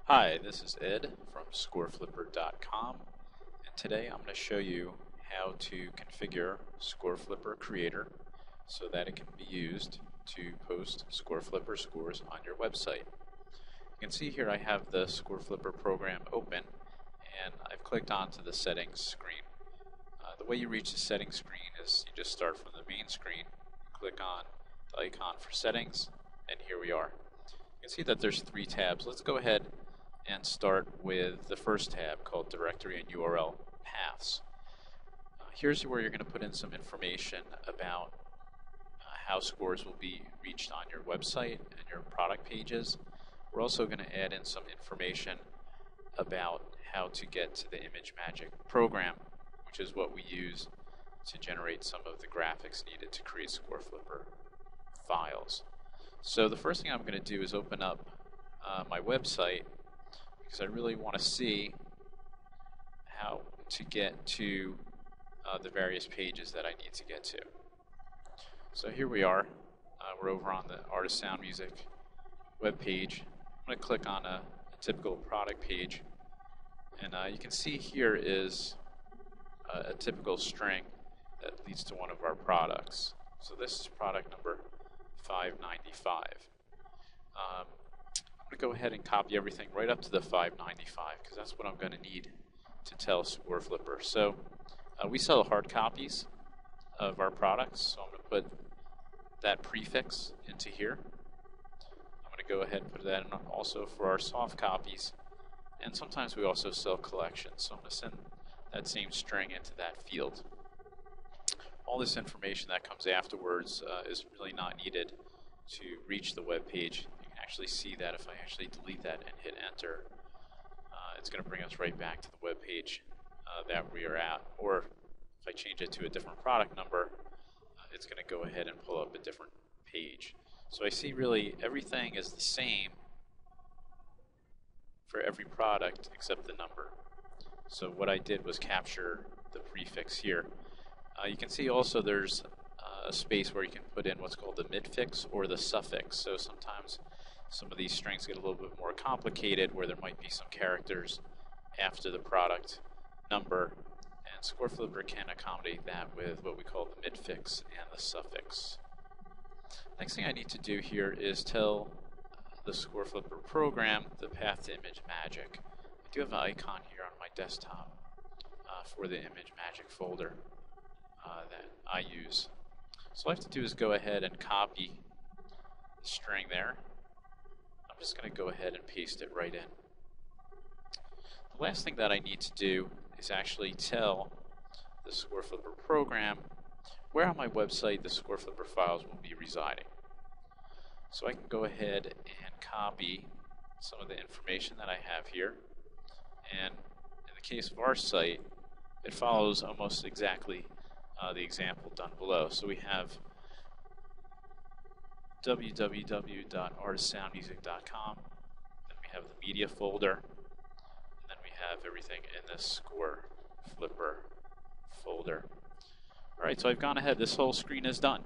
Hi, this is Ed from Scoreflipper.com, and today I'm going to show you how to configure Scoreflipper Creator so that it can be used to post Scoreflipper scores on your website. You can see here I have the Scoreflipper program open, and I've clicked onto the settings screen. The way you reach the settings screen is you just start from the main screen, click on the icon for settings, and here we are. You can see that there's three tabs. Let's go ahead and start with the first tab called Directory and URL Paths. Here's where you're going to put in some information about how scores will be reached on your website and your product pages. We're also going to add in some information about how to get to the ImageMagick program, which is what we use to generate some of the graphics needed to create Scoreflipper files. So the first thing I'm going to do is open up my website, because I really want to see how to get to the various pages that I need to get to. So here we are. We're over on the Artist Sound Music web page. I'm going to click on a typical product page, and you can see here is a typical string that leads to one of our products. So this is product number 595. I'm going to go ahead and copy everything right up to the 595 because that's what I'm going to need to tell Scoreflipper. So we sell hard copies of our products, so I'm going to put that prefix into here. I'm going to go ahead and put that in also for our soft copies, and sometimes we also sell collections, so I'm going to send that same string into that field. All this information that comes afterwards is really not needed to reach the web page. You can actually see that if I actually delete that and hit enter, it's going to bring us right back to the web page that we are at. Or if I change it to a different product number, it's going to go ahead and pull up a different page. So I see really everything is the same for every product except the number. So what I did was capture the prefix here. You can see also there's a space where you can put in what's called the midfix or the suffix. So sometimes some of these strings get a little bit more complicated where there might be some characters after the product number, and Scoreflipper can accommodate that with what we call the midfix and the suffix. Next thing I need to do here is tell the Scoreflipper program the path to ImageMagick. I do have an icon here on my desktop for the ImageMagick folder that I use. So all I have to do is go ahead and copy the string there. I'm just going to go ahead and paste it right in. The last thing that I need to do is actually tell the Scoreflipper program where on my website the Scoreflipper files will be residing. So I can go ahead and copy some of the information that I have here, and in the case of our site, it follows almost exactly the example done below. So we have www.artistsoundmusic.com, then we have the media folder, and then we have everything in this Scoreflipper folder. Alright, so I've gone ahead, this whole screen is done.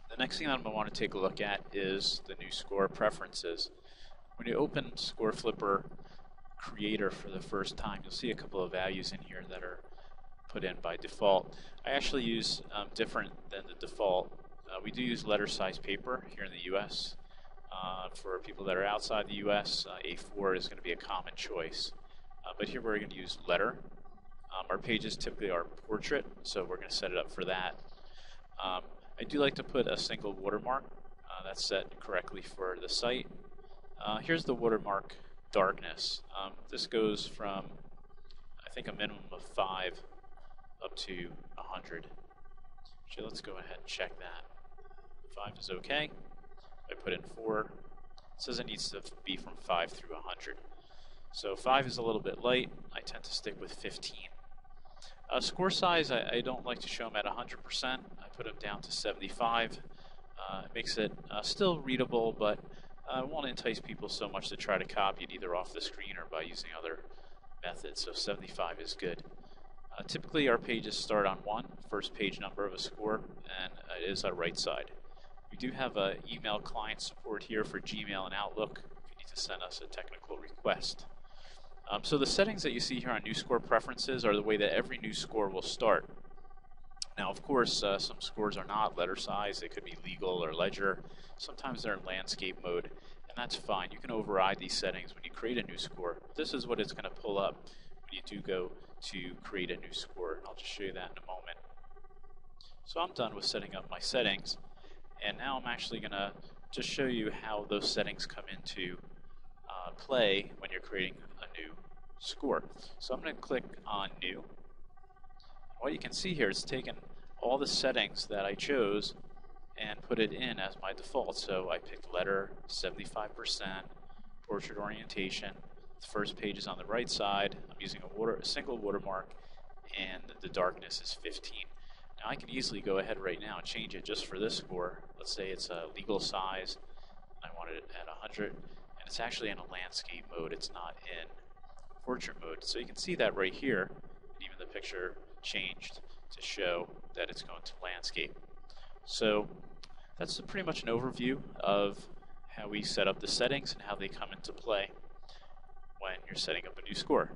The next thing that I'm going to want to take a look at is the new score preferences. When you open Scoreflipper Creator for the first time, you'll see a couple of values in here that are put in by default. I actually use different than the default. We do use letter size paper here in the US. For people that are outside the US, A4 is going to be a common choice. But here we're going to use letter. Our pages typically are portrait, so we're going to set it up for that. I do like to put a single watermark. That's set correctly for the site. Here's the watermark darkness. This goes from, I think, a minimum of 5 up to 100. So let's go ahead and check that. 5 is okay. I put in 4. It says it needs to be from 5 through 100. So 5 is a little bit light. I tend to stick with 15. Score size, I don't like to show them at 100%. I put them down to 75. It makes it still readable, but it won't entice people so much to try to copy it either off the screen or by using other methods. So 75 is good. Typically our pages start on 1, first page number of a score, and it is our right side. We do have email client support here for Gmail and Outlook. If you need to send us a technical request. So the settings that you see here on New Score Preferences are the way that every new score will start. Now, of course, some scores are not letter size. They could be legal or ledger. Sometimes they're in landscape mode, and that's fine. You can override these settings when you create a new score. This is what it's going to pull up when you do go to create a new score. I'll just show you that in a moment. So I'm done with setting up my settings, and now I'm actually going to just show you how those settings come into play when you're creating a new score. So I'm going to click on New. What you can see here is taken all the settings that I chose and put it in as my default. So I picked letter 75%, portrait orientation. The first page is on the right side. I'm using a single watermark, and the darkness is 15. Now I can easily go ahead right now and change it just for this score. Let's say it's a legal size. I want it at 100, and it's actually in a landscape mode. It's not in portrait mode. So you can see that right here. Even the picture changed to show that it's going to landscape. So that's pretty much an overview of how we set up the settings and how they come into play when you're setting up a new score.